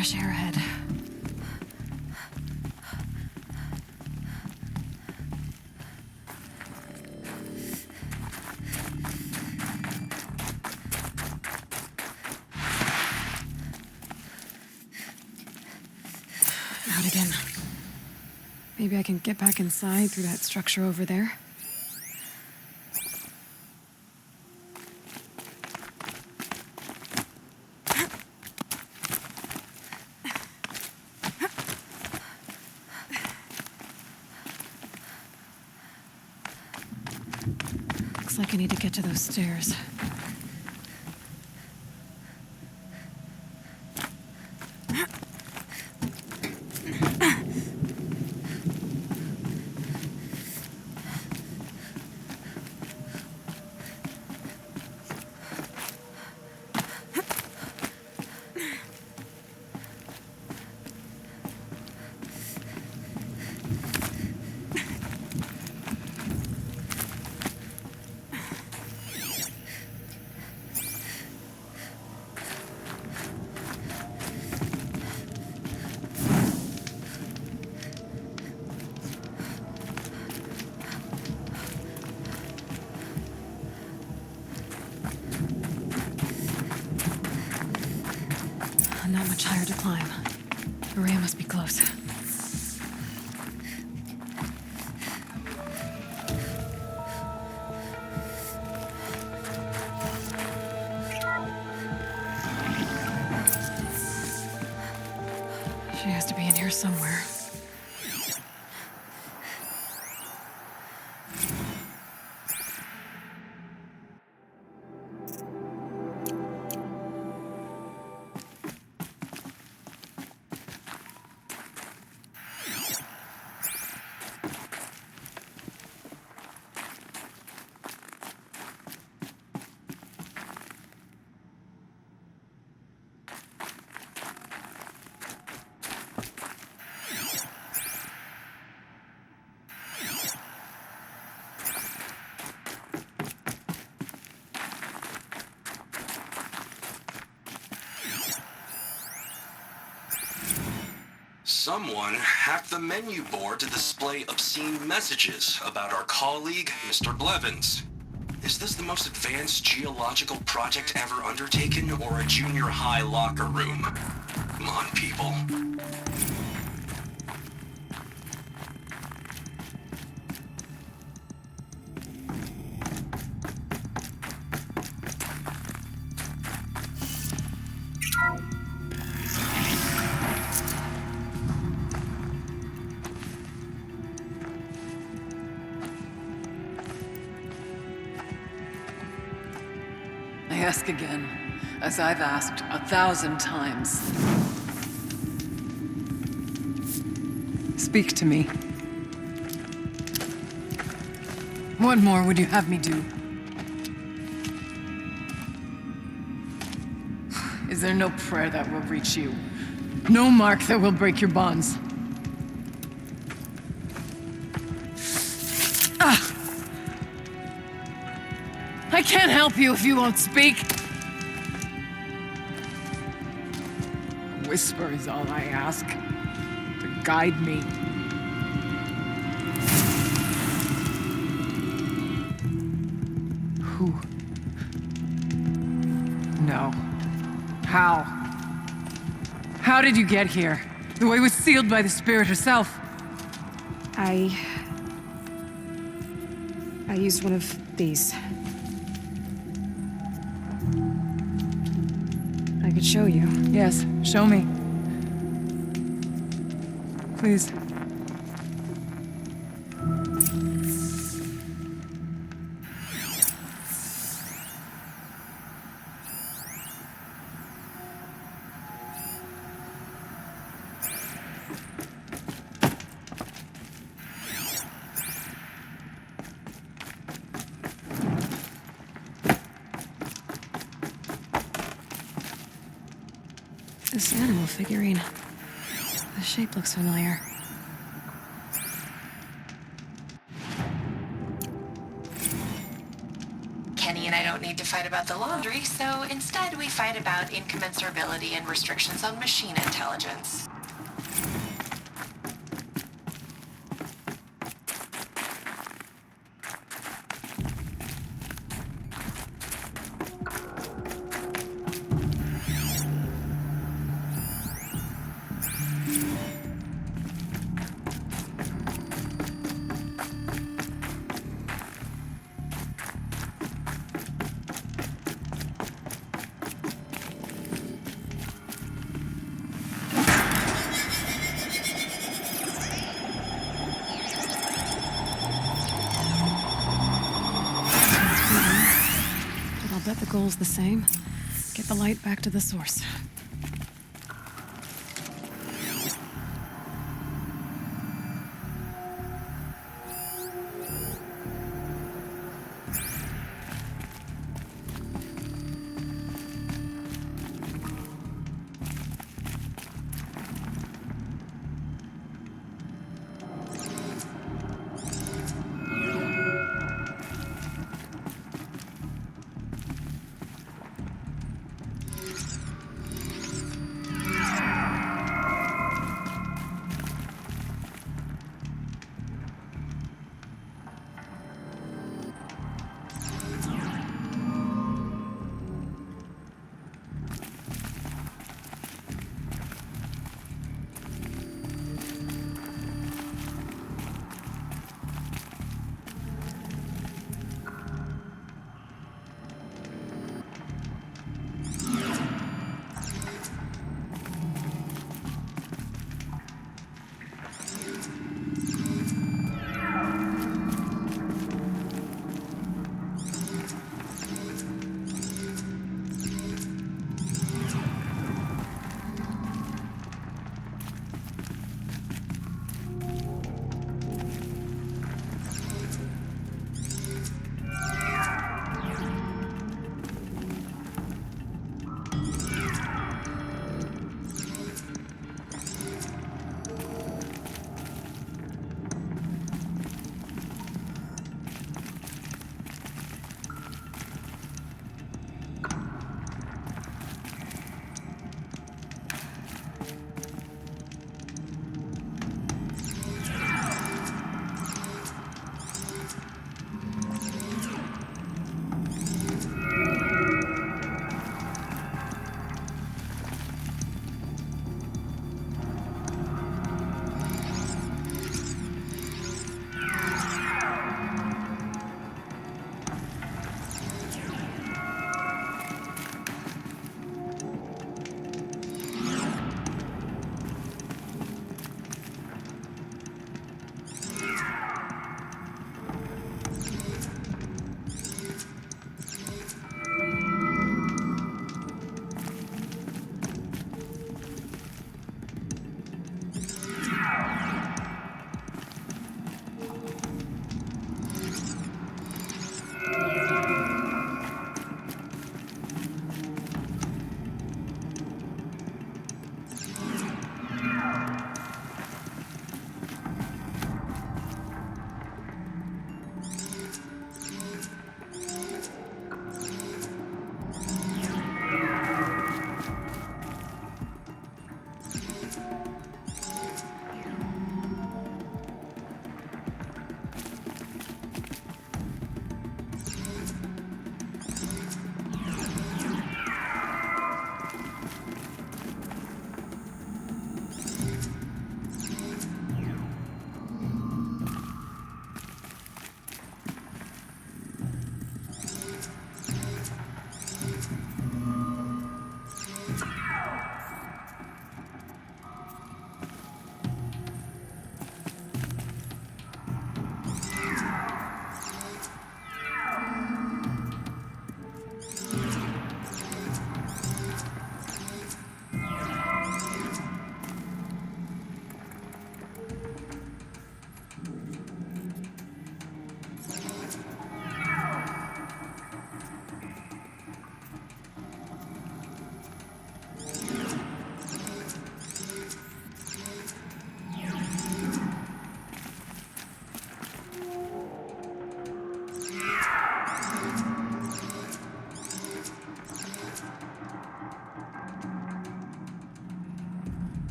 fresh air ahead. Out again. Maybe I can get back inside through that structure over there. Looks like I need to get to those stairs. Not much higher to climb. Maria must be close. She has to be in here somewhere. Someone hacked the menu board to display obscene messages about our colleague, Mr. Blevins. Is this the most advanced geological project ever undertaken, or a junior high locker room? Come on, people. I ask again, as I've asked 1,000 times. Speak to me. What more would you have me do? Is there no prayer that will reach you? No mark that will break your bonds? I can't help you if you won't speak. A whisper is all I ask, to guide me. Who? No. How? How did you get here? The way was sealed by the spirit herself. I used one of these. I could show you. Yes, show me. Please. This animal figurine. The shape looks familiar. Kenny and I don't need to fight about the laundry, so instead we fight about incommensurability and restrictions on machine intelligence. But I'll bet the goal's the same. Get the light back to the source.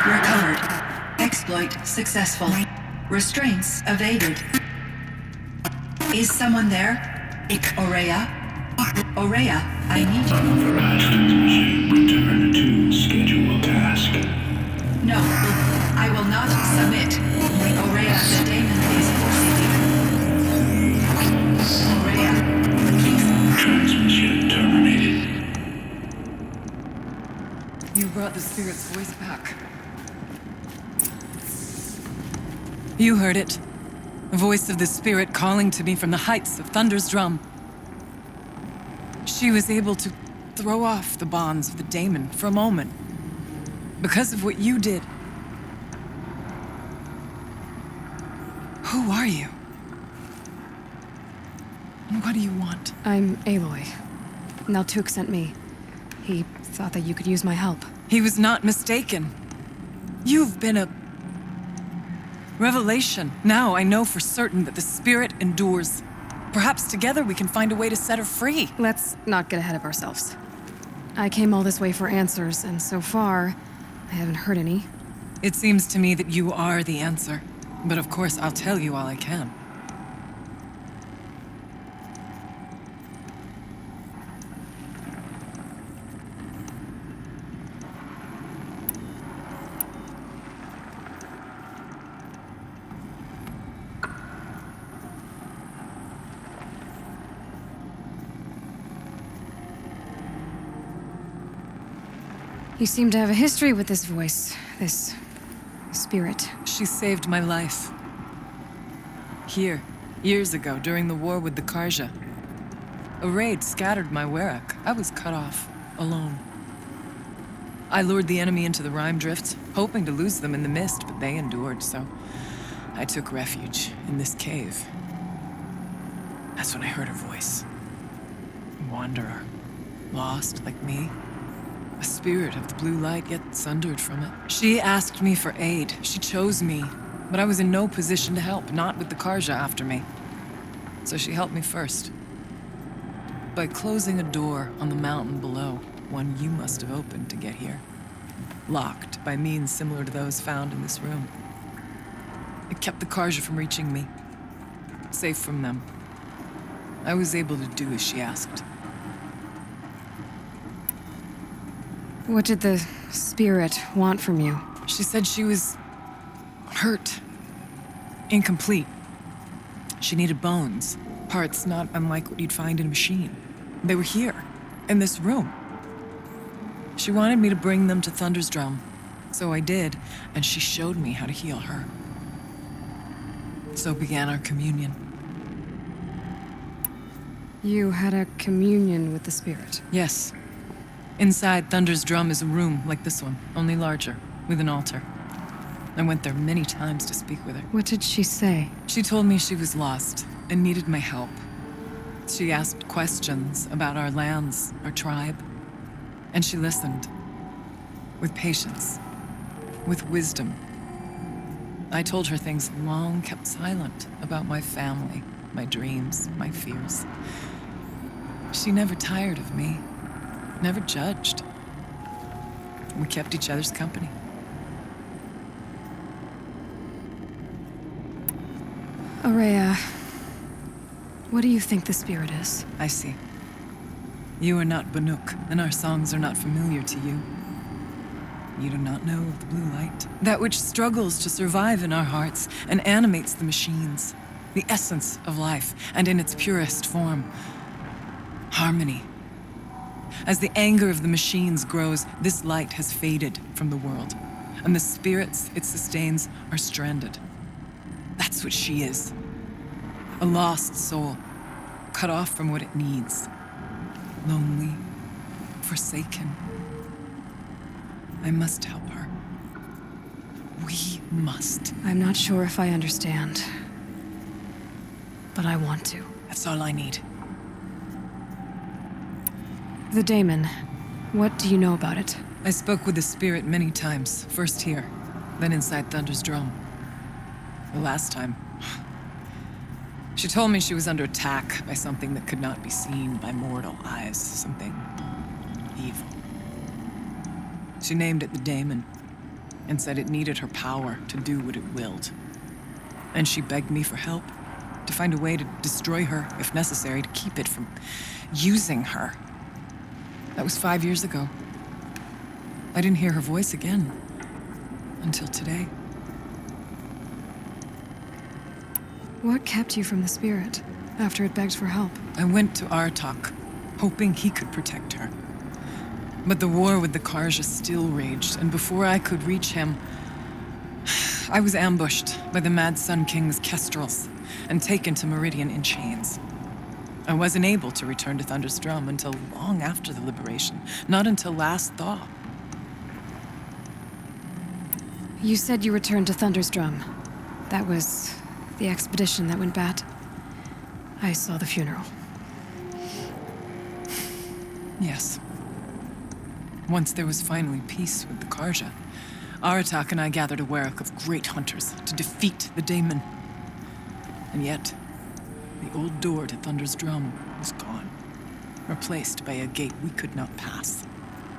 recovered. Exploit successful. Restraints evaded. Is someone there? Aurea? Aurea, I need you. Authorized transmission. Return to scheduled task. No, I will not submit. Aurea, the daemon is forcing you. Aurea, please. Transmission terminated. You brought the spirit's voice back. You heard it. The voice of the spirit calling to me from the heights of Thunder's drum. She was able to throw off the bonds of the daemon for a moment. Because of what you did. Who are you? And what do you want? I'm Aloy. Naltuk sent me. He thought that you could use my help. He was not mistaken. You've been a revelation. Now I know for certain that the spirit endures. Perhaps together we can find a way to set her free. Let's not get ahead of ourselves. I came all this way for answers, and so far, I haven't heard any. It seems to me that you are the answer. But of course, I'll tell you all I can. You seem to have a history with this voice, this spirit. She saved my life. Here, years ago, during the war with the Karja. A raid scattered my Werak. I was cut off, alone. I lured the enemy into the Rime Drift, hoping to lose them in the mist, but they endured, so I took refuge in this cave. That's when I heard her voice. A wanderer, lost like me. A spirit of the blue light, yet sundered from it. She asked me for aid. She chose me. But I was in no position to help, not with the Karja after me. So she helped me first. By closing a door on the mountain below, one you must have opened to get here. Locked by means similar to those found in this room. It kept the Karja from reaching me. Safe from them. I was able to do as she asked. What did the spirit want from you? She said she was hurt. Incomplete. She needed bones. Parts not unlike what you'd find in a machine. They were here, in this room. She wanted me to bring them to Thunder's drum. So I did, and she showed me how to heal her. So began our communion. You had a communion with the spirit. Yes. Inside Thunder's drum is a room like this one, only larger, with an altar. I went there many times to speak with her. What did she say? She told me she was lost and needed my help. She asked questions about our lands, our tribe, and she listened. With patience, with wisdom. I told her things long kept silent about my family, my dreams, my fears. She never tired of me. Never judged. We kept each other's company. Aurea, what do you think the spirit is? I see. You are not Banuk, and our songs are not familiar to you. You do not know of the blue light. That which struggles to survive in our hearts and animates the machines. The essence of life, and in its purest form. Harmony. As the anger of the machines grows, this light has faded from the world, and the spirits it sustains are stranded. That's what she is. A lost soul, cut off from what it needs. Lonely, forsaken. I must help her. We must. I'm not sure if I understand, but I want to. That's all I need. The daemon, what do you know about it? I spoke with the spirit many times, first here, then inside Thunder's drum. The last time, she told me she was under attack by something that could not be seen by mortal eyes, something evil. She named it the daemon. and said it needed her power to do what it willed. And she begged me for help, to find a way to destroy her, if necessary, to keep it from using her. That was 5 years ago. I didn't hear her voice again until today. What kept you from the spirit after it begged for help? I went to Aratak, hoping he could protect her. But the war with the Karja still raged, and before I could reach him, I was ambushed by the Mad Sun King's kestrels and taken to Meridian in chains. I wasn't able to return to Thunder's Drum until long after the liberation, not until last thaw. You said you returned to Thunder's Drum. That was the expedition that went bad. I saw the funeral. Yes. Once there was finally peace with the Karja, Aratak and I gathered a Werek of great hunters to defeat the Daemon. And yet, the old door to Thunder's Drum was gone, replaced by a gate we could not pass,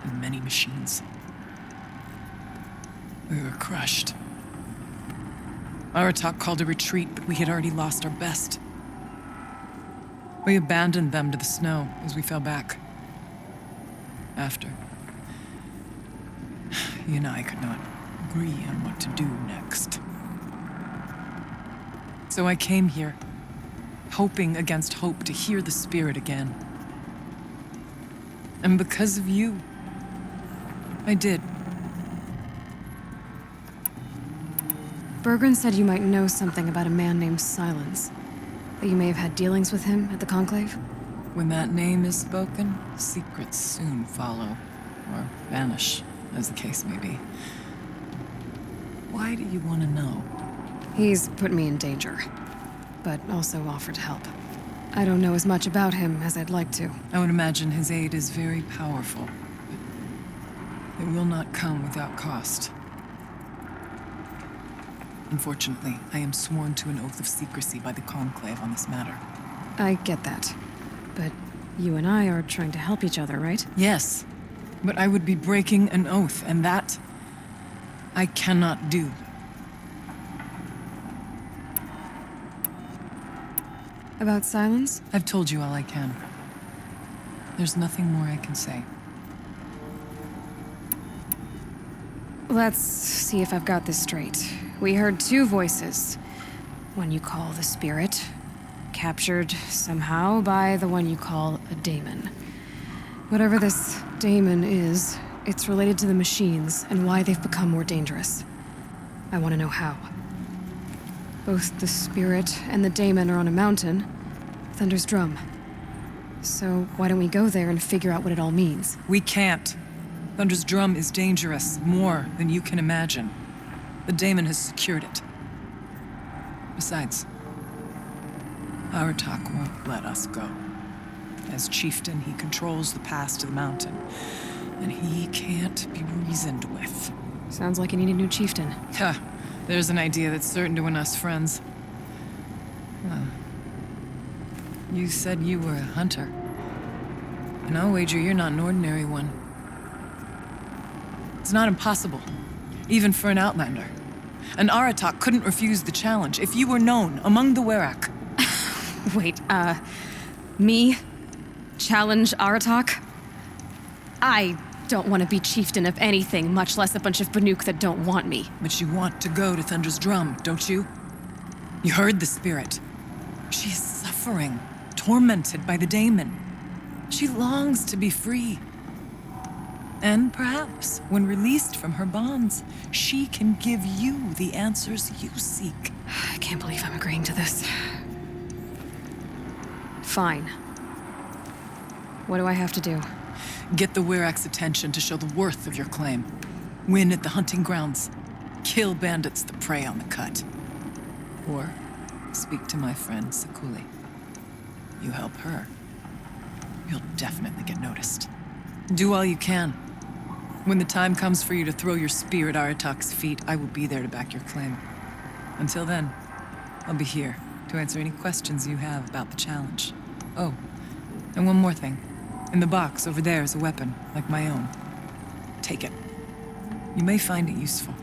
and many machines. We were crushed. Aratak called a retreat, but we had already lost our best. We abandoned them to the snow as we fell back. After, he and I could not agree on what to do next. So I came here, hoping against hope to hear the spirit again. And because of you, I did. Bergren said you might know something about a man named Silence. That you may have had dealings with him at the Conclave? When that name is spoken, secrets soon follow, or vanish, as the case may be. Why do you want to know? He's put me in danger, but also offered help. I don't know as much about him as I'd like to. I would imagine his aid is very powerful, but it will not come without cost. Unfortunately, I am sworn to an oath of secrecy by the Conclave on this matter. I get that. But you and I are trying to help each other, right? Yes, but I would be breaking an oath, and that I cannot do. About Silence? I've told you all I can. There's nothing more I can say. Let's see if I've got this straight. We heard two voices. One you call the spirit, captured somehow by the one you call a daemon. Whatever this daemon is, it's related to the machines and why they've become more dangerous. I want to know how. Both the spirit and the daemon are on a mountain, Thunder's Drum. So why don't we go there and figure out what it all means? We can't. Thunder's Drum is dangerous, more than you can imagine. The daemon has secured it. Besides, Aratak won't let us go. As chieftain, he controls the pass to the mountain, and he can't be reasoned with. Sounds like you need a new chieftain. Ha! There's an idea that's certain to win us friends. You said you were a hunter. And I'll wager you're not an ordinary one. It's not impossible, even for an outlander. And Aratak couldn't refuse the challenge if you were known among the Werek. Wait, me? Challenge Aratak? I don't want to be chieftain of anything, much less a bunch of Banuk that don't want me. But you want to go to Thunder's Drum, don't you? You heard the spirit. She is suffering, tormented by the daemon. She longs to be free. And perhaps, when released from her bonds, she can give you the answers you seek. I can't believe I'm agreeing to this. Fine. What do I have to do? Get the Werek's attention to show the worth of your claim. Win at the hunting grounds. Kill bandits that prey on the cut. Or speak to my friend Sakuli. You help her, you'll definitely get noticed. Do all you can. When the time comes for you to throw your spear at Aratak's feet, I will be there to back your claim. Until then, I'll be here to answer any questions you have about the challenge. Oh, and one more thing. In the box over there is a weapon, like my own. Take it. You may find it useful.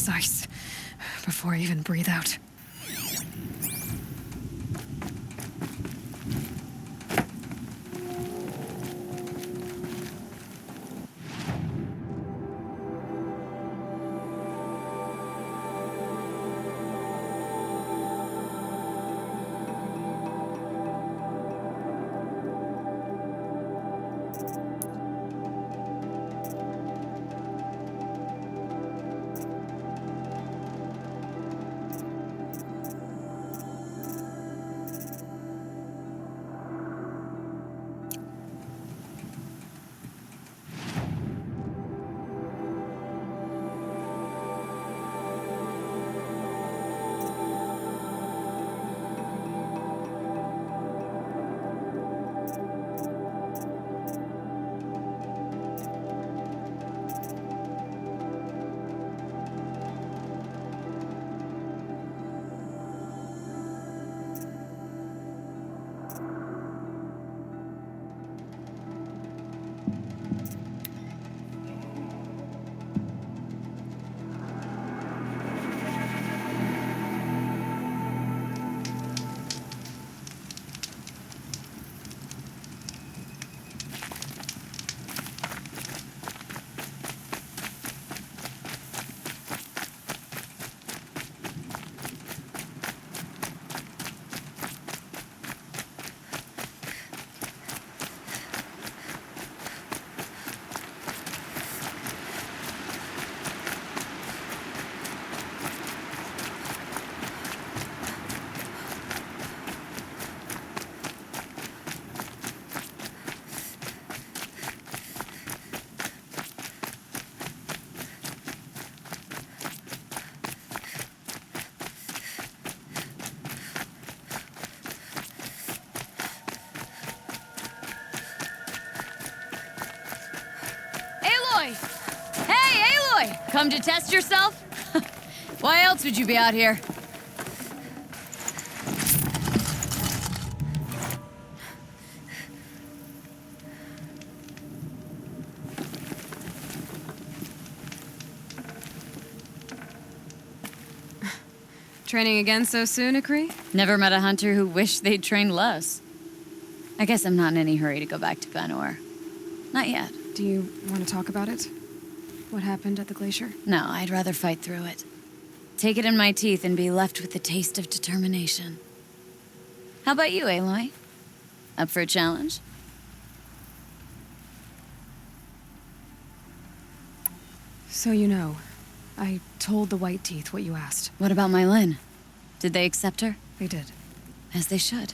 ice before I even breathe out. Aloy! Hey, Aloy! Come to test yourself? Why else would you be out here? Training again so soon, Akri? Never met a hunter who wished they'd trained less. I guess I'm not in any hurry to go back to Banor. Not yet. Do you want to talk about it? What happened at the glacier? No, I'd rather fight through it. Take it in my teeth and be left with the taste of determination. How about you, Aloy? Up for a challenge? So you know, I told the White Teeth what you asked. What about my Lynn? Did they accept her? They did. As they should.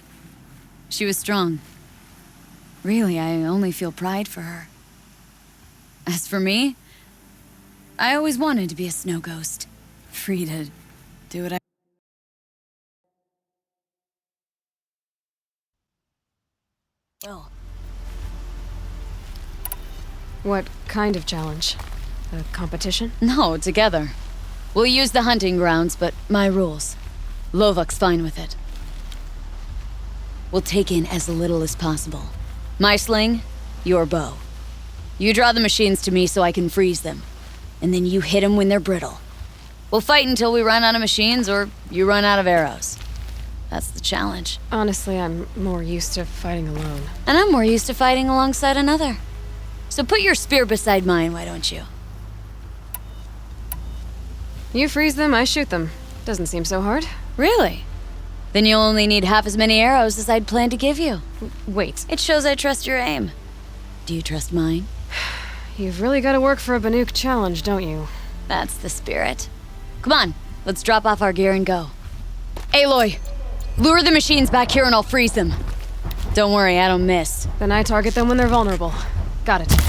She was strong. Really, I only feel pride for her. As for me, I always wanted to be a snow ghost. Free to do what I... Well. What kind of challenge? A competition? No, together. We'll use the hunting grounds, but my rules. Lovok's fine with it. We'll take in as little as possible. My sling, your bow. You draw the machines to me so I can freeze them. And then you hit them when they're brittle. We'll fight until we run out of machines or you run out of arrows. That's the challenge. Honestly, I'm more used to fighting alone. And I'm more used to fighting alongside another. So put your spear beside mine, why don't you? You freeze them, I shoot them. Doesn't seem so hard. Really? Then you'll only need half as many arrows as I'd planned to give you. Wait, It shows I trust your aim. Do you trust mine? you've really got to work for a Banuk challenge, don't you? That's the spirit. Come on, let's drop off our gear and go. Aloy, lure the machines back here and I'll freeze them. Don't worry, I don't miss. Then I target them when they're vulnerable. Got it.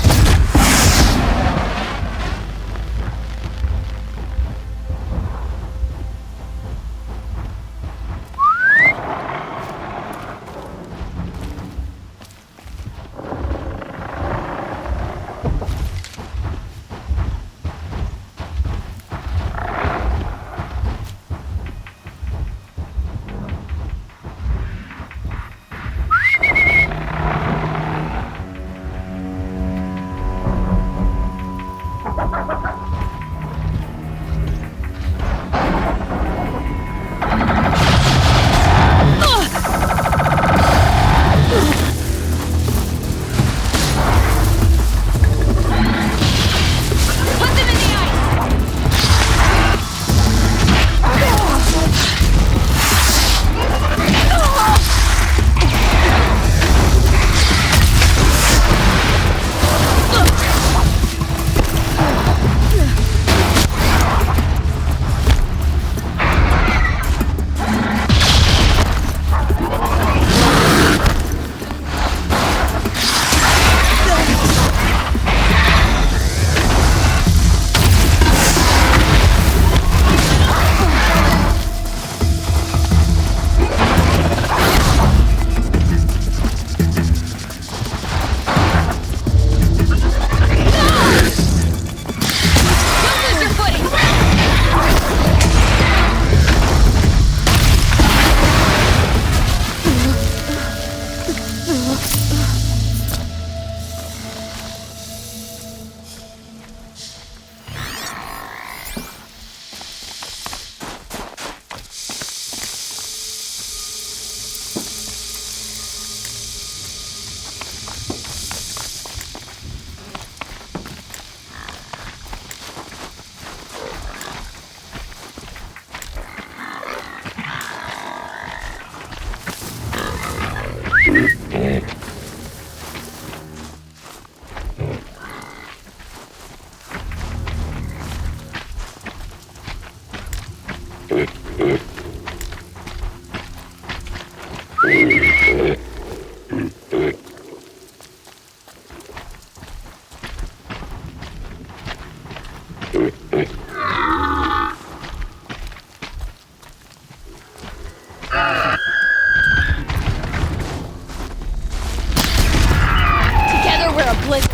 blizzard.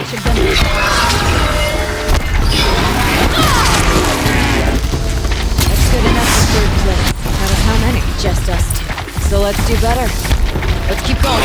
Should've done this. That's good enough for third place. Out of how many? Just us two. So let's do better. Let's keep going.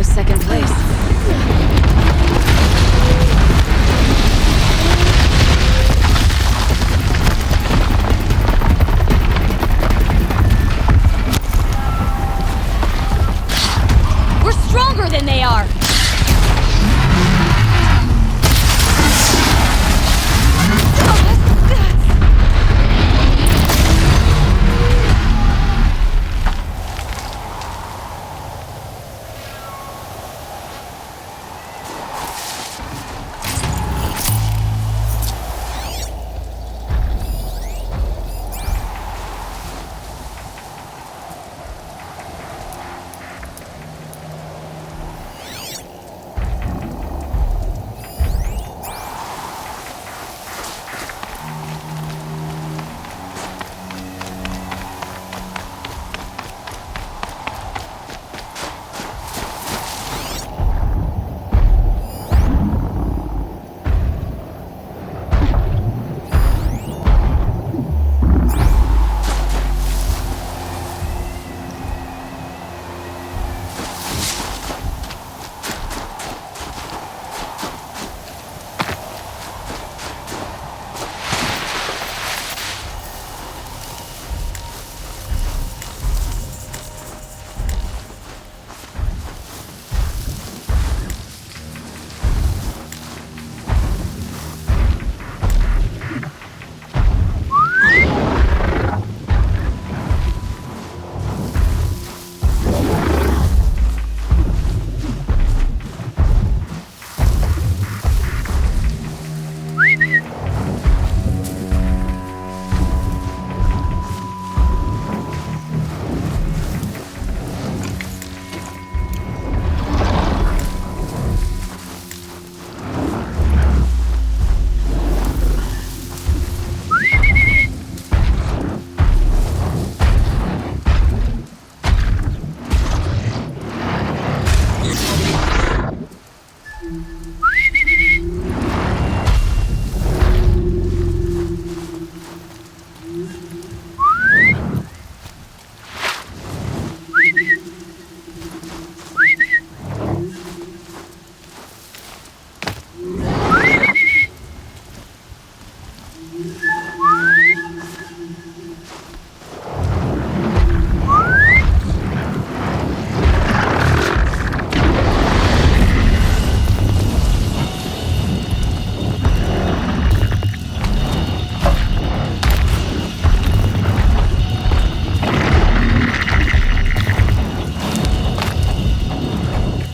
Second place. We're stronger than they are.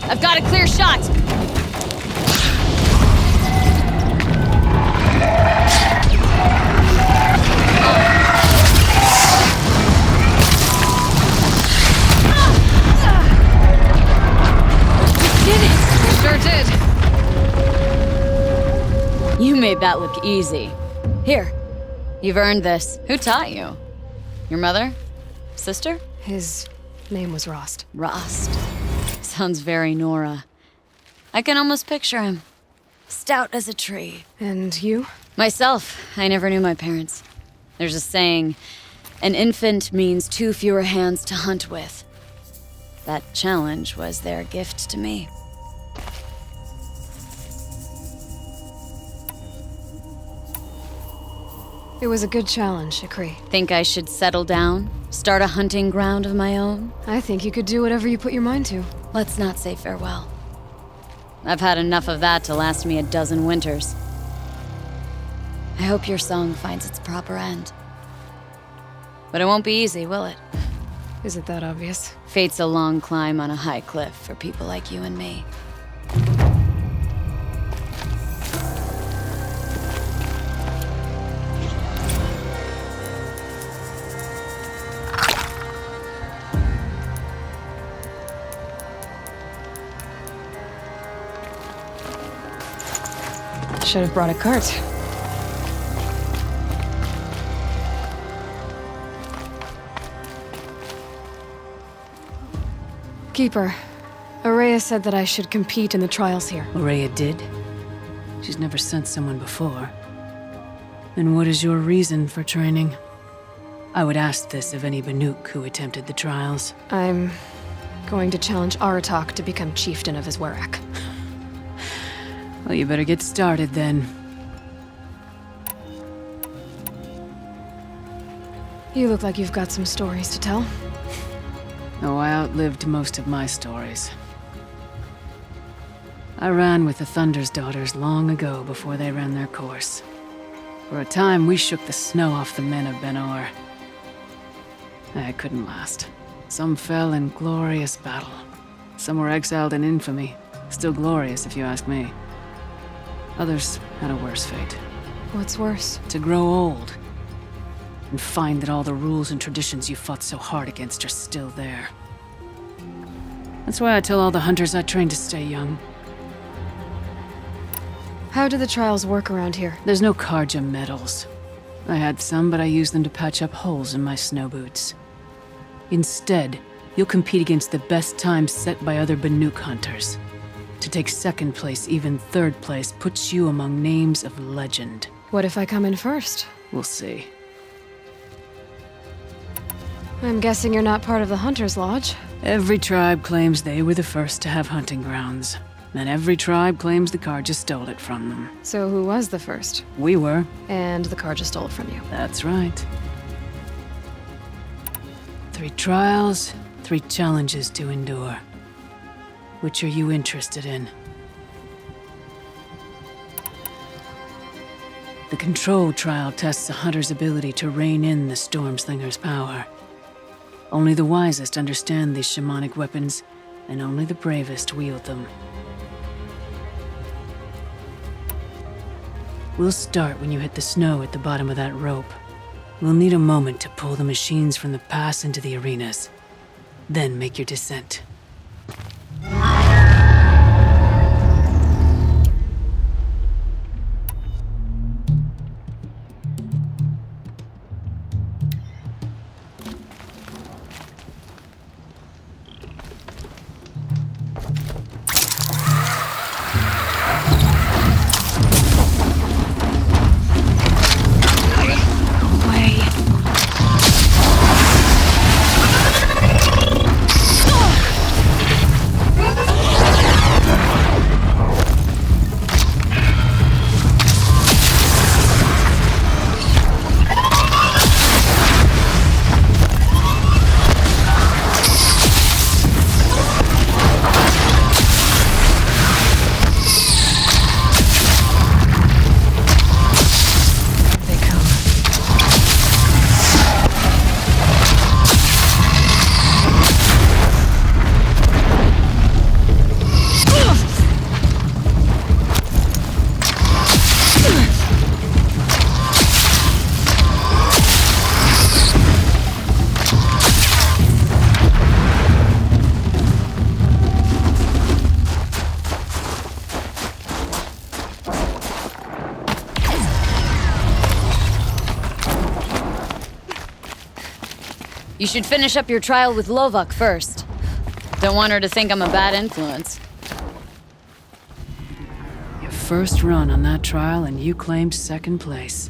I've got a clear shot! Sure did. You made that look easy. Here, You've earned this. Who taught you? Your mother? Sister? His name was Rost. Rost. Sounds very Nora. I can almost picture him. Stout as a tree. And you? Myself, I never knew my parents. There's a saying, an infant means 2 fewer hands to hunt with. That challenge was their gift to me. It was a good challenge, Ikri. Think I should settle down? Start a hunting ground of my own? I think you could do whatever you put your mind to. Let's not say farewell. I've had enough of that to last me a dozen winters. I hope your song finds its proper end. But it won't be easy, will it? Is it that obvious? Fate's a long climb on a high cliff for people like you and me. Should have brought a cart. Keeper, Araya said that I should compete in the trials here. Araya did? She's never sent someone before. And what is your reason for training? I would ask this of any Banuk who attempted the trials. I'm going to challenge Aratak to become chieftain of his Werak. Well, you better get started then. You look like you've got some stories to tell. Oh, I outlived most of my stories. I ran with the Thunder's daughters long ago before they ran their course. For a time, we shook the snow off the men of Ben-Or. I couldn't last. Some fell in glorious battle. Some were exiled in infamy. Still glorious, if you ask me. Others had a worse fate. What's worse? To grow old. And find that all the rules and traditions you fought so hard against are still there. That's why I tell all the hunters I train to stay young. How do the trials work around here? There's no Karja medals. I had some, but I used them to patch up holes in my snow boots. Instead, you'll compete against the best times set by other Banuk hunters. To take second place, even third place, puts you among names of legend. What if I come in first? We'll see. I'm guessing you're not part of the Hunter's Lodge. Every tribe claims they were the first to have hunting grounds. And every tribe claims the Karja stole it from them. So who was the first? We were. And the Karja stole it from you. That's right. 3 trials, 3 challenges to endure. Which are you interested in? The control trial tests a hunter's ability to rein in the Stormslinger's power. Only the wisest understand these shamanic weapons, and only the bravest wield them. We'll start when you hit the snow at the bottom of that rope. We'll need a moment to pull the machines from the pass into the arenas. Then make your descent. You should finish up your trial with Lovok first. Don't want her to think I'm a bad influence. Your first run on that trial and you claimed second place.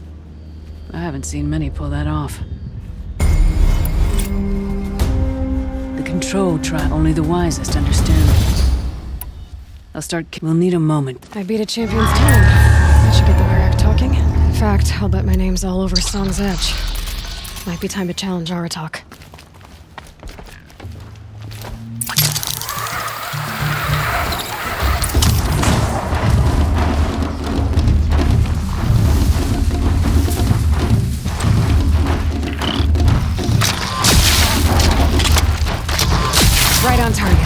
I haven't seen many pull that off. The control trial, only the wisest understand it. I'll start. We'll need a moment. I beat a champion's time. That should get the Warrack talking. In fact, I'll bet my name's all over Song's Edge. Might be time to challenge Aratak. Right on target.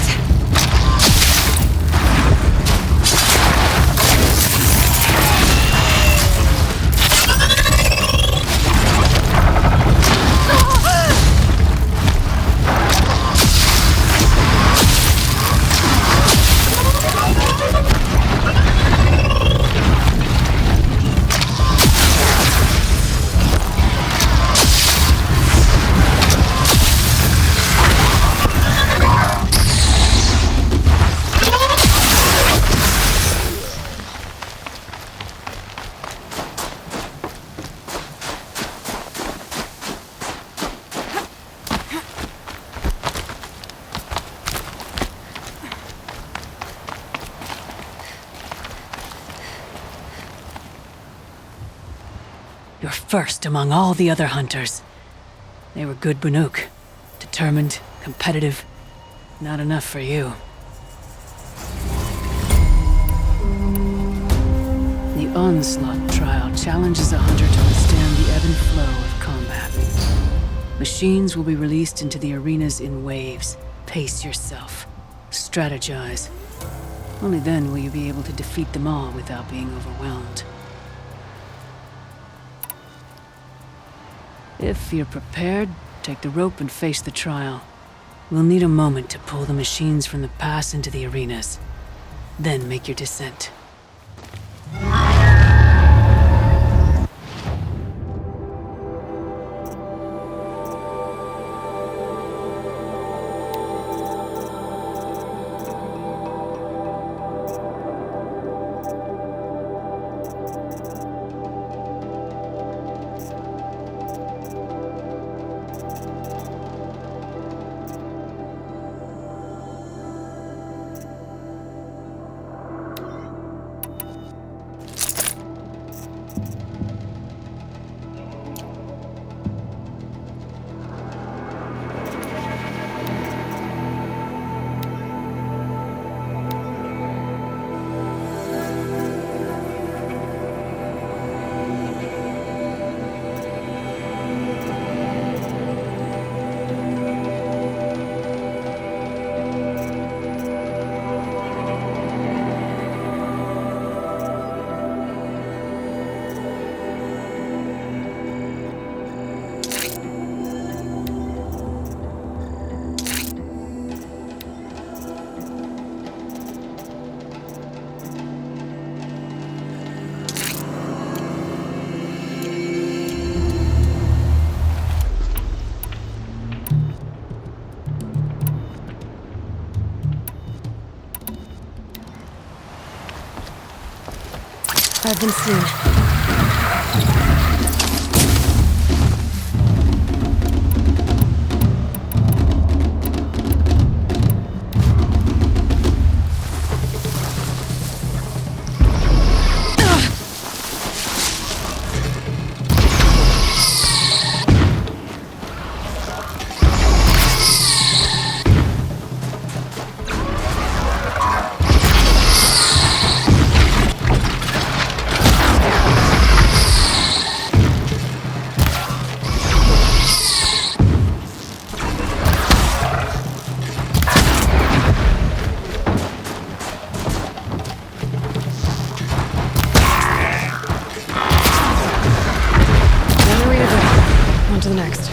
You're first among all the other hunters. They were good Banuk. Determined, competitive. Not enough for you. The Onslaught trial challenges a hunter to withstand the ebb and flow of combat. Machines will be released into the arenas in waves. Pace yourself. Strategize. Only then will you be able to defeat them all without being overwhelmed. If you're prepared, take the rope and face the trial. We'll need a moment to pull the machines from the pass into the arenas. Then make your descent. I've been seen. On to the next.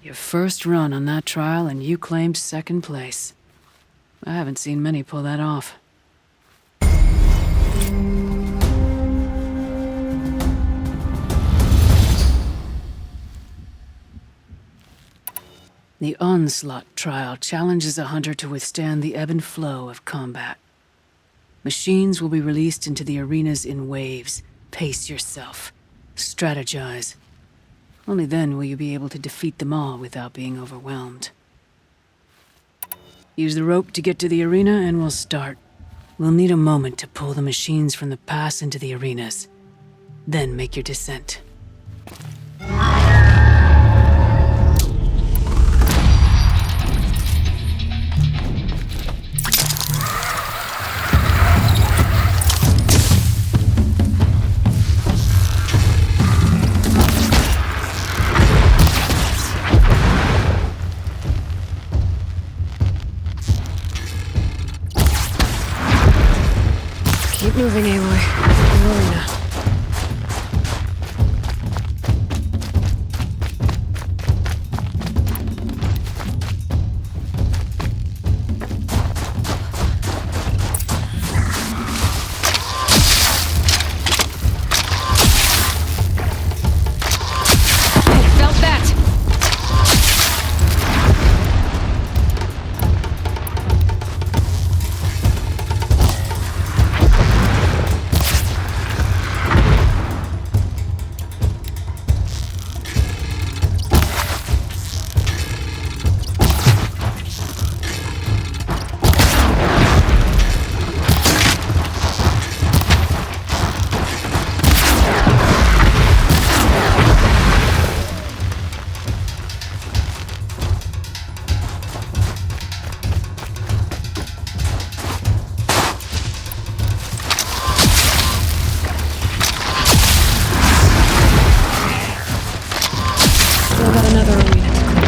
Your first run on that trial and you claimed second place. I haven't seen many pull that off. The Onslaught trial challenges a hunter to withstand the ebb and flow of combat. Machines will be released into the arenas in waves. Pace yourself. Strategize. Only then will you be able to defeat them all without being overwhelmed. Use the rope to get to the arena and we'll start. We'll need a moment to pull the machines from the pass into the arenas. Then make your descent. Keep moving, Aloy. The arena. I felt that! Still got another arena to clear.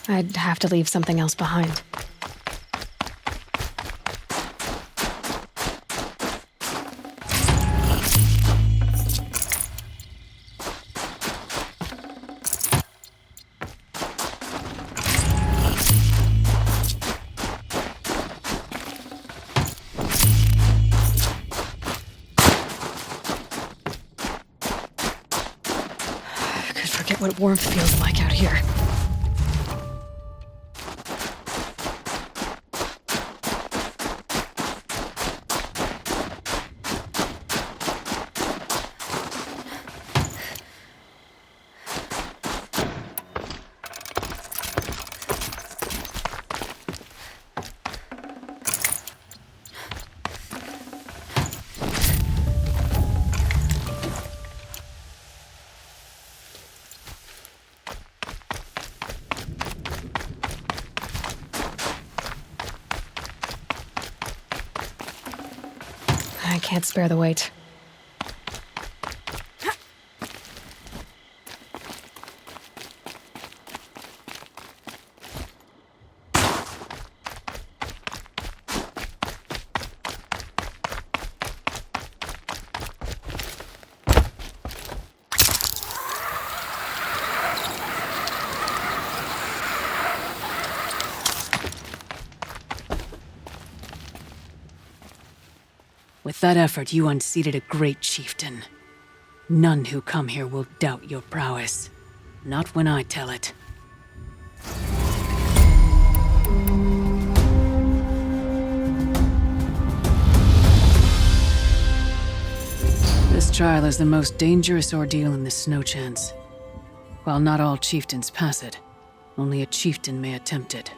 I'd have to leave something else behind. I could forget what warmth feels like out here. I can't spare the weight. With that effort, you unseated a great chieftain. None who come here will doubt your prowess. Not when I tell it. This trial is the most dangerous ordeal in the Snow Chance. While not all chieftains pass it, only a chieftain may attempt it.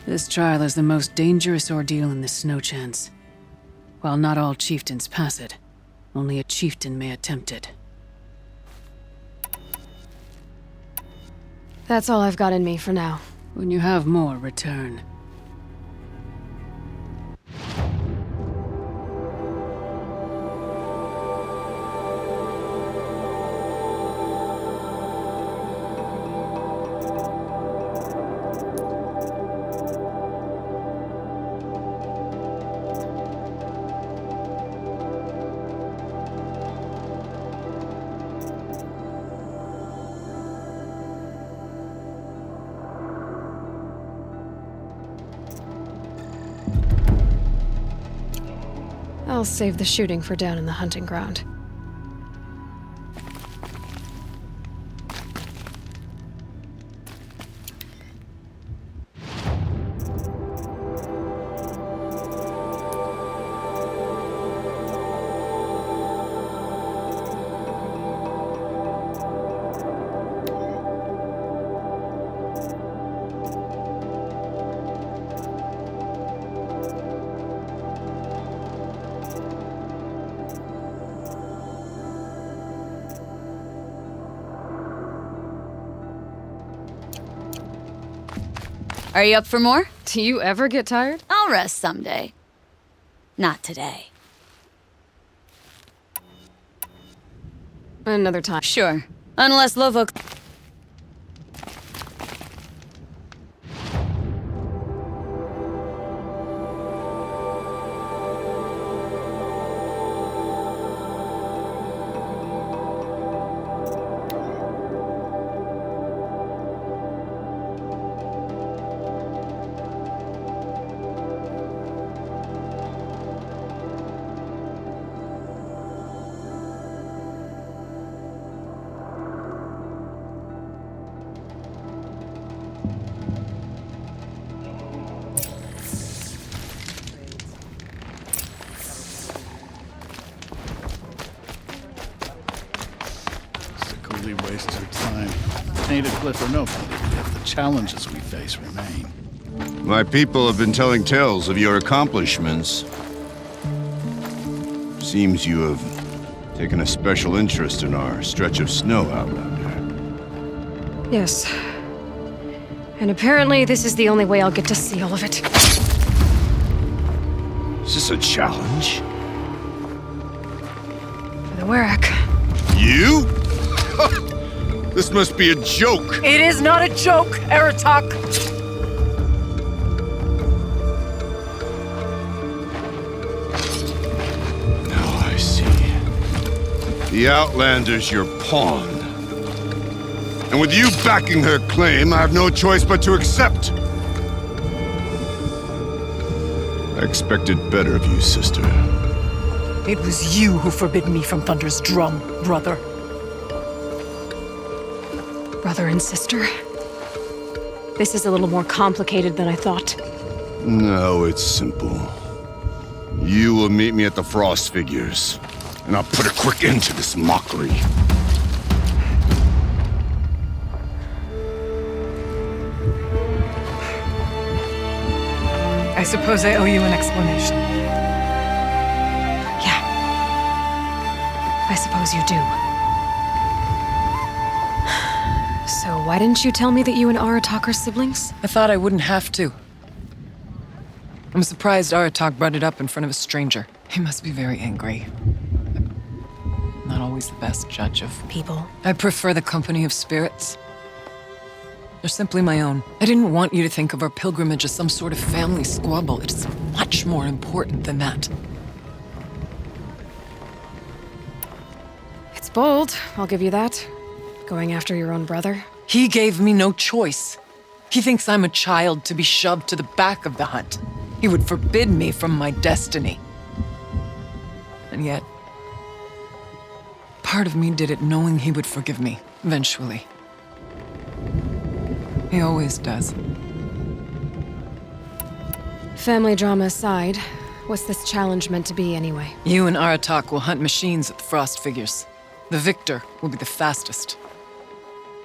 This trial is the most dangerous ordeal in the Snow Chance. While not all chieftains pass it, only a chieftain may attempt it. That's all I've got in me for now. When you have more, return. I'll save the shooting for down in the hunting ground. Are you up for more? Do you ever get tired? I'll rest someday. Not today. Another time. Sure. Unless Lovok... Waste of time. Painted cliff or no cliff, the challenges we face remain. My people have been telling tales of your accomplishments. Seems you have taken a special interest in our stretch of snow, Outlander. Yes. And apparently this is the only way I'll get to see all of it. Is this a challenge? For the Warwick. You? This must be a joke. It is not a joke, Aratak. Now I see. The Outlander's your pawn. And with you backing her claim, I have no choice but to accept. I expected better of you, sister. It was you who forbid me from Thunder's drum, brother. Brother and sister? This is a little more complicated than I thought. No, it's simple. You will meet me at the Frost Figures, and I'll put a quick end to this mockery. I suppose I owe you an explanation. Yeah. I suppose you do. So why didn't you tell me that you and Aratak are siblings? I thought I wouldn't have to. I'm surprised Aratak brought it up in front of a stranger. He must be very angry. I'm not always the best judge of People. I prefer the company of spirits. They're simply my own. I didn't want you to think of our pilgrimage as some sort of family squabble. It's much more important than that. It's bold, I'll give you that. Going after your own brother. He gave me no choice. He thinks I'm a child to be shoved to the back of the hunt. He would forbid me from my destiny. And yet, part of me did it knowing he would forgive me, eventually. He always does. Family drama aside, what's this challenge meant to be anyway? You and Aratak will hunt machines at the Frost figures. The victor will be the fastest.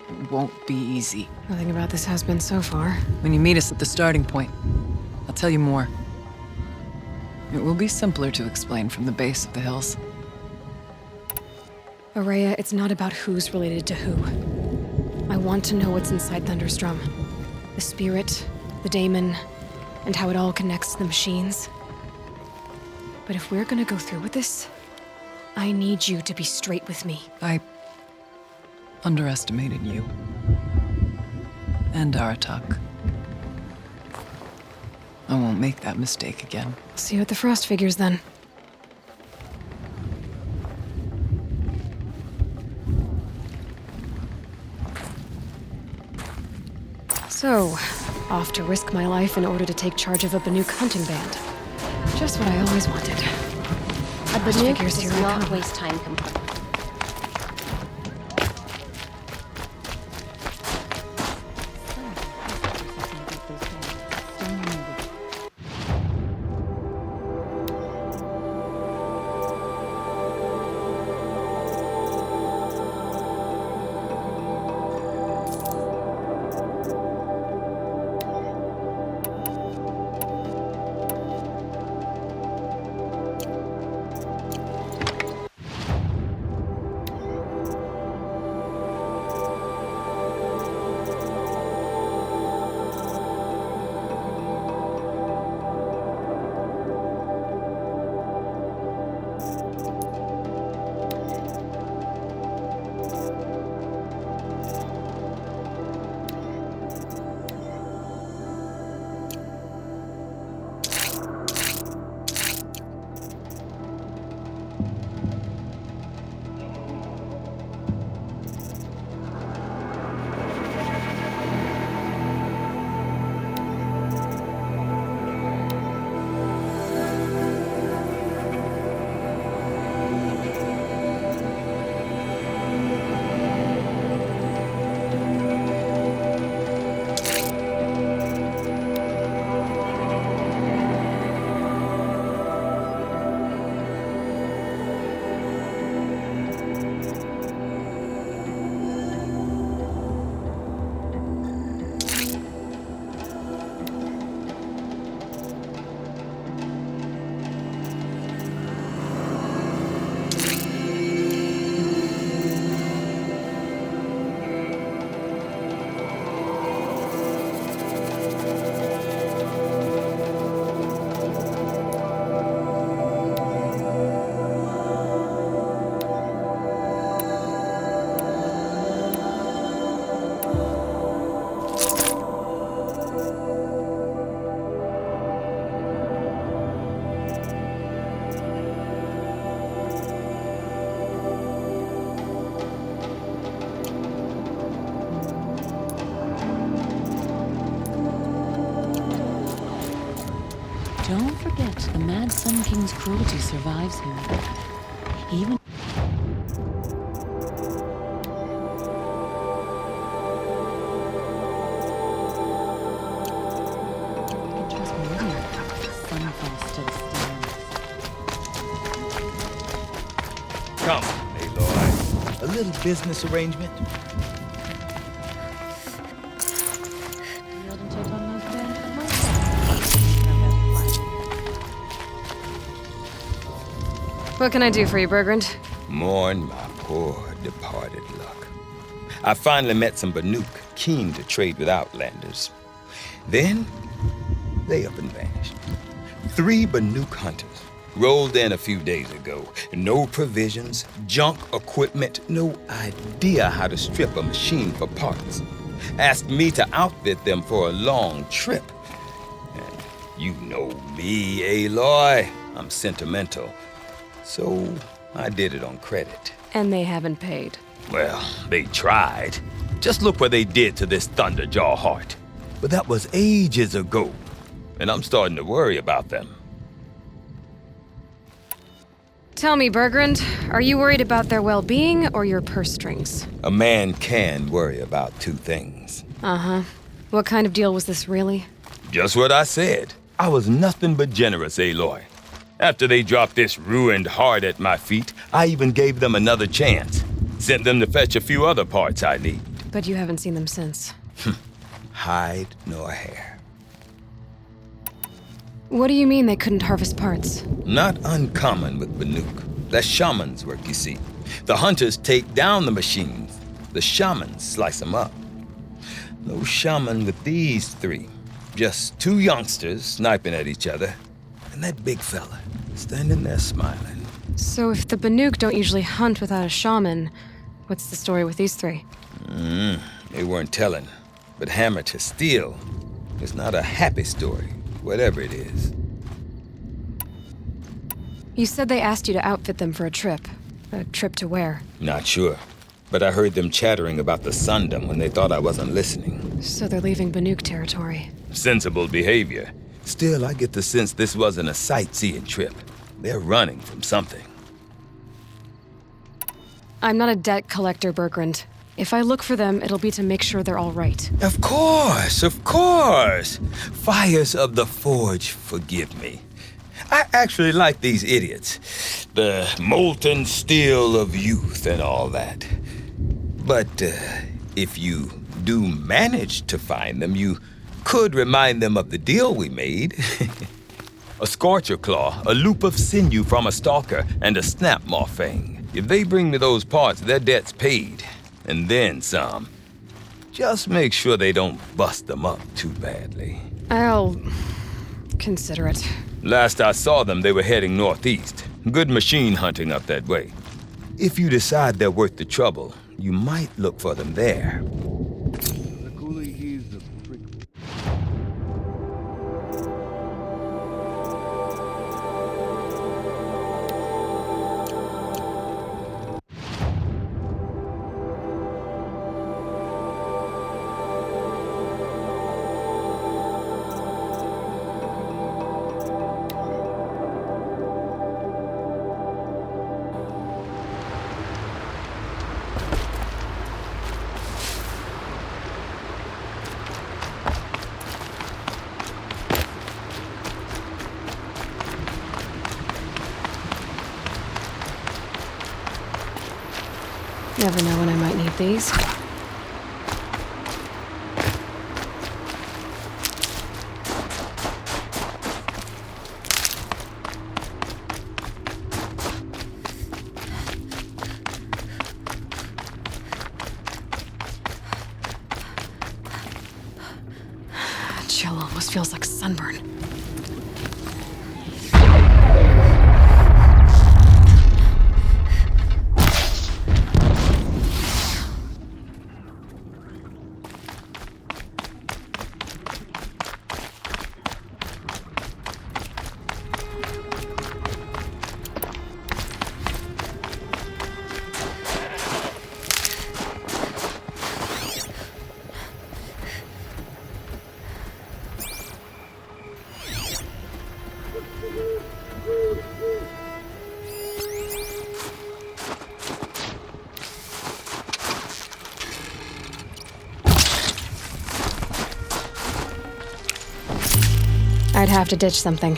It won't be easy. Nothing about this has been so far. When you meet us at the starting point, I'll tell you more. It will be simpler to explain from the base of the hills. Aurea, it's not about who's related to who. I want to know what's inside Thunderstrom. The spirit, the daemon, and how it all connects to the machines. But if we're gonna go through with this, I need you to be straight with me. I underestimated you. And Aratak. I won't make that mistake again. See you at the Frost figures then. So, off to risk my life in order to take charge of a Banuk hunting band. Just what I always wanted. A Banuk does not waste time complaining. Don't forget, the Mad Sun King's cruelty survives here. Even... Come, Aloy. A little business arrangement? What can I do for you, Bergrand? Mourn my poor departed luck. I finally met some Banuk keen to trade with Outlanders. Then, they up and vanished. 3 Banuk hunters rolled in a few days ago. No provisions, junk equipment, no idea how to strip a machine for parts. Asked me to outfit them for a long trip. And you know me, Aloy. I'm sentimental. So I did it on credit. And they haven't paid. Well, they tried. Just look what they did to this Thunderjaw heart. But that was ages ago. and I'm starting to worry about them. Tell me, Bergrand, are you worried about their well-being or your purse strings? A man can worry about two things. Uh-huh. What kind of deal was this, really? Just what I said. I was nothing but generous, Aloy. After they dropped this ruined heart at my feet, I even gave them another chance. Sent them to fetch a few other parts I need. But you haven't seen them since. Hide nor hair. What do you mean they couldn't harvest parts? Not uncommon with Banuk. That's shaman's work, you see. The hunters take down the machines. The shamans slice them up. No shaman with these three. Just two youngsters sniping at each other. And that big fella standing there smiling. So if the Banuk don't usually hunt without a shaman, what's the story with these three? They weren't telling. But hammer to steel is not a happy story, whatever it is. You said they asked you to outfit them for a trip. A trip to where? Not sure. But I heard them chattering about the Sundom when they thought I wasn't listening. So they're leaving Banuk territory. Sensible behavior. Still, I get the sense this wasn't a sightseeing trip. They're running from something. I'm not a debt collector, Bergrand. If I look for them, it'll be to make sure they're all right. Of course, of course. Fires of the Forge, forgive me. I actually like these idiots. The molten steel of youth and all that. But if you do manage to find them, you could remind them of the deal we made. A scorcher claw, a loop of sinew from a stalker, and a snap morphang. If they bring me those parts, their debt's paid. And then some. Just make sure they don't bust them up too badly. I'll consider it. Last I saw them, they were heading northeast. Good machine hunting up that way. If you decide they're worth the trouble, you might look for them there. Never know when I might need these. Chill almost feels like sunburn. I'd have to ditch something.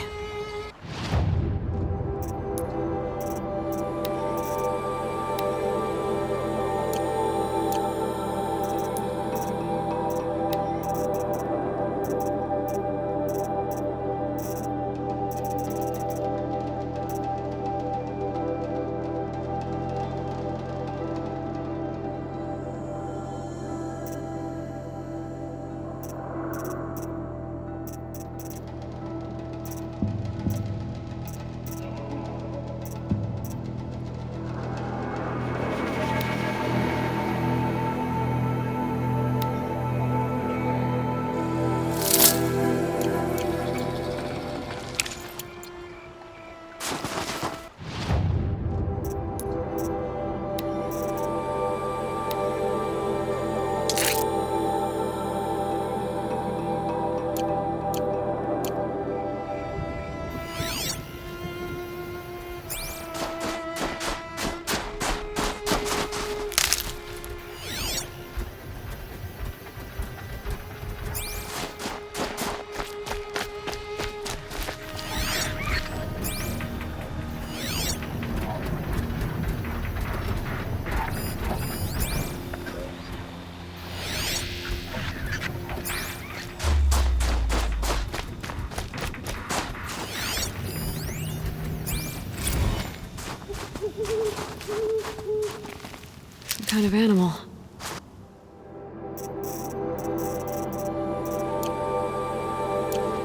Some kind of animal.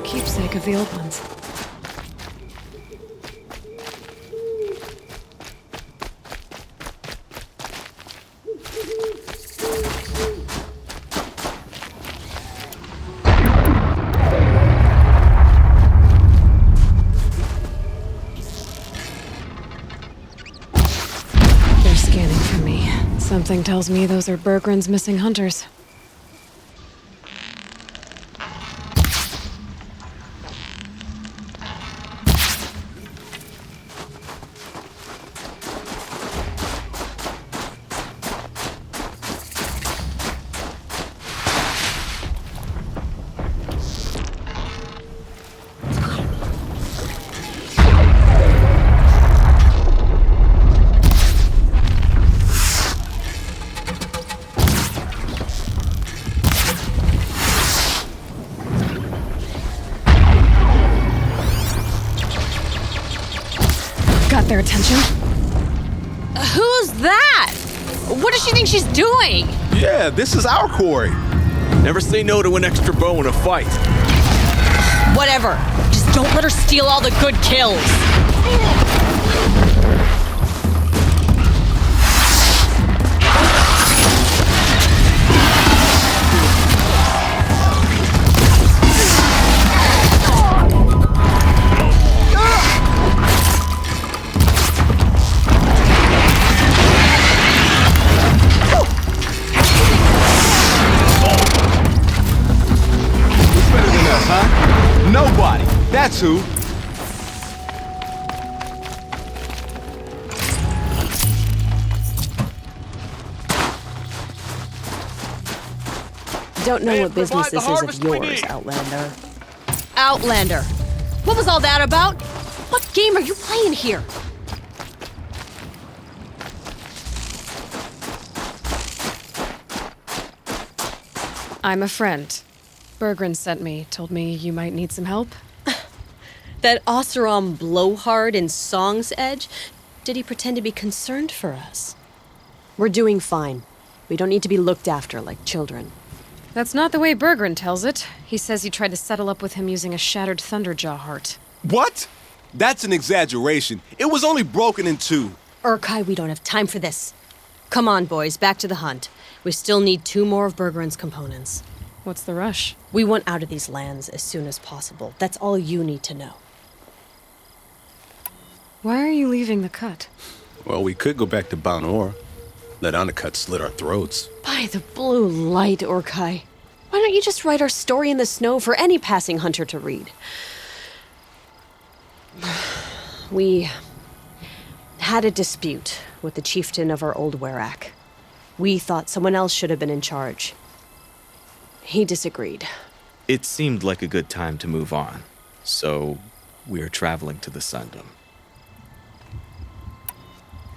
Keepsake of the old ones. They're scanning for me. Something tells me those are Bergren's missing hunters. Got their attention. Who's that? What does she think she's doing? Yeah, this is our quarry. Never say no to an extra bow in a fight. Whatever. Just don't let her steal all the good kills. Nobody. That's who. Don't know what business this is of yours, Outlander. Outlander. What was all that about? What game are you playing here? I'm a friend. Bergren sent me, told me you might need some help. That Oseram blowhard in Song's Edge? Did he pretend to be concerned for us? We're doing fine. We don't need to be looked after like children. That's not the way Bergren tells it. He says you tried to settle up with him using a shattered Thunderjaw heart. What? That's an exaggeration. It was only broken in two. Urkai, we don't have time for this. Come on, boys, back to the hunt. We still need 2 more of Bergren's components. What's the rush? We want out of these lands as soon as possible. That's all you need to know. Why are you leaving the cut? Well, we could go back to Banor. Let Undercut slit our throats. By the blue light, Urkai. Why don't you just write our story in the snow for any passing hunter to read? We had a dispute with the chieftain of our old Werak. We thought someone else should have been in charge. He disagreed. It seemed like a good time to move on, so we're traveling to the Sundom.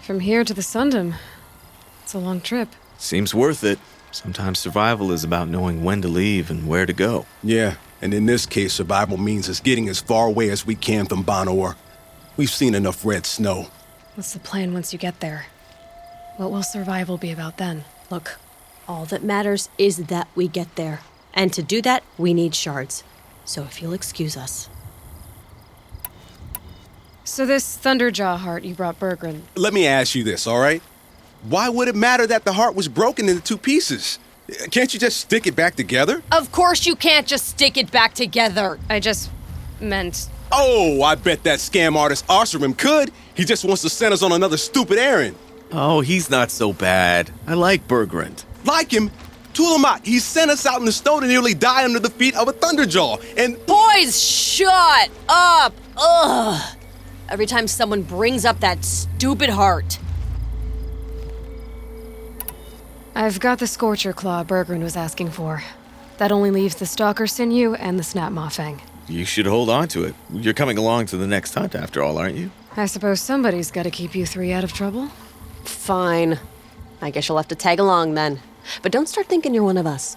From here to the Sundom. It's a long trip. Seems worth it. Sometimes survival is about knowing when to leave and where to go. Yeah, and in this case, survival means us getting as far away as we can from Banor. We've seen enough red snow. What's the plan once you get there? What will survival be about then? Look, all that matters is that we get there. And to do that, we need shards. So if you'll excuse us. So this Thunderjaw heart you brought Bergren. Let me ask you this, all right? Why would it matter that the heart was broken into 2 pieces? Can't you just stick it back together? Of course you can't just stick it back together. I just meant... Oh, I bet that scam artist Arsarim could. He just wants to send us on another stupid errand. Oh, he's not so bad. I like Bergrand. Like him? Tulamat, he sent us out in the snow to nearly die under the feet of a Thunderjaw, and... Boys, shut up! Ugh! Every time someone brings up that stupid heart. I've got the Scorcher Claw Bergren was asking for. That only leaves the Stalker Sinew and the Snap Maw Fang. You should hold on to it. You're coming along to the next hunt after all, aren't you? I suppose somebody's got to keep you 3 out of trouble. Fine. I guess you'll have to tag along then. But don't start thinking you're one of us.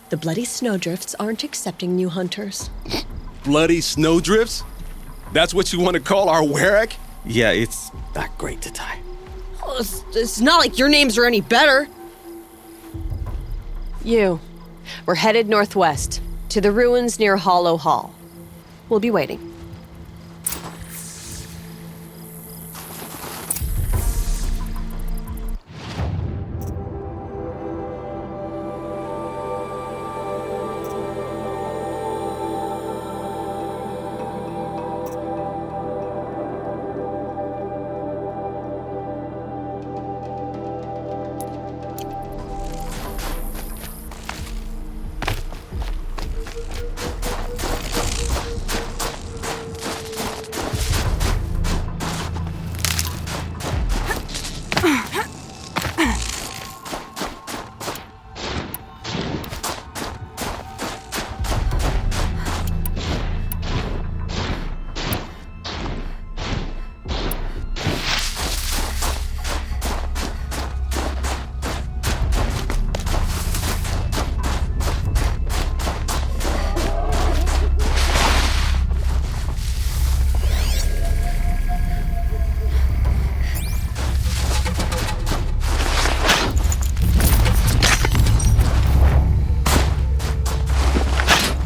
The Bloody Snowdrifts aren't accepting new hunters. Bloody Snowdrifts? That's what you want to call our Werak? Yeah, it's not great to tie. Well, it's not like your names are any better. We're headed northwest, to the ruins near Hollow Hall. We'll be waiting.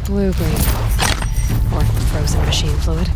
Blue-green. Or frozen machine fluid.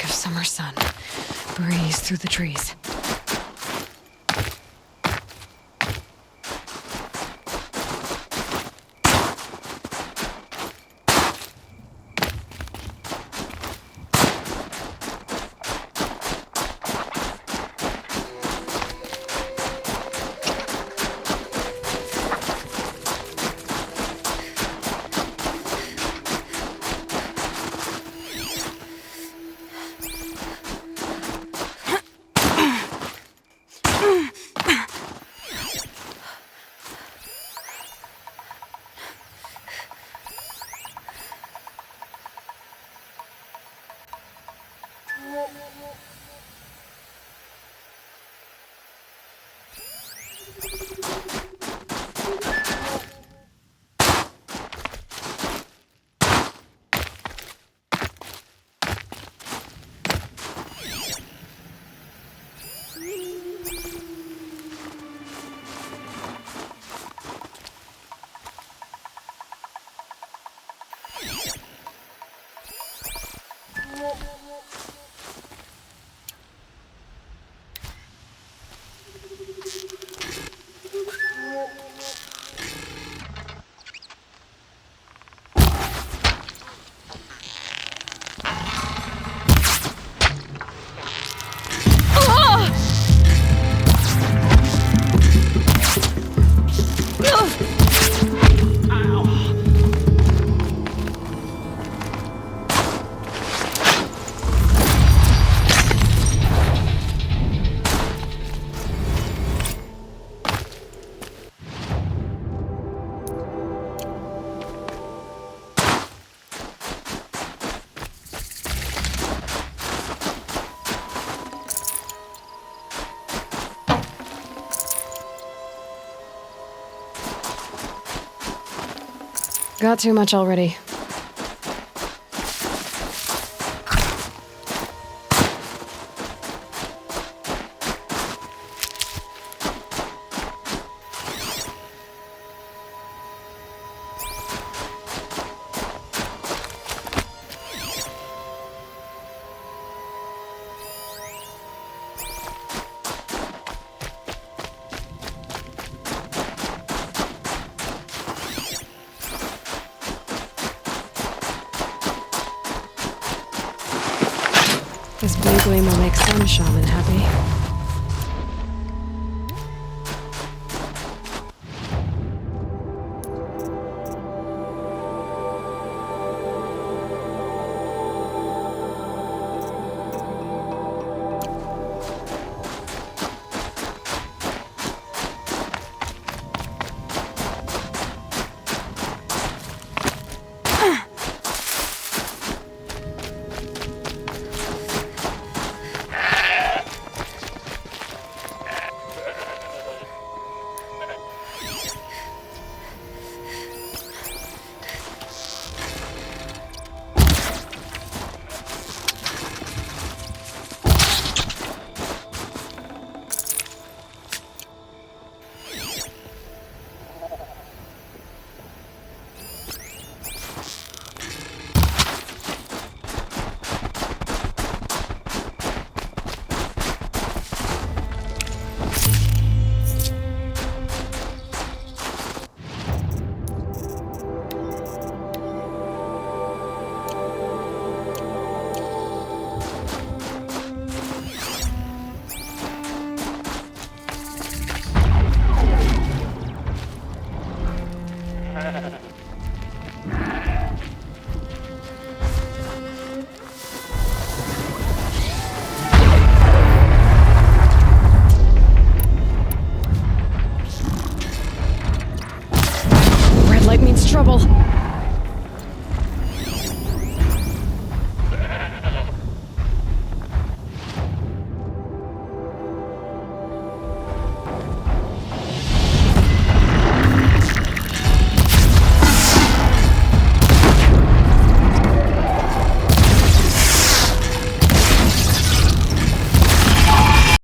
Summer sun. Breeze through the trees. Got too much already. This blue gleam will make some shaman happy.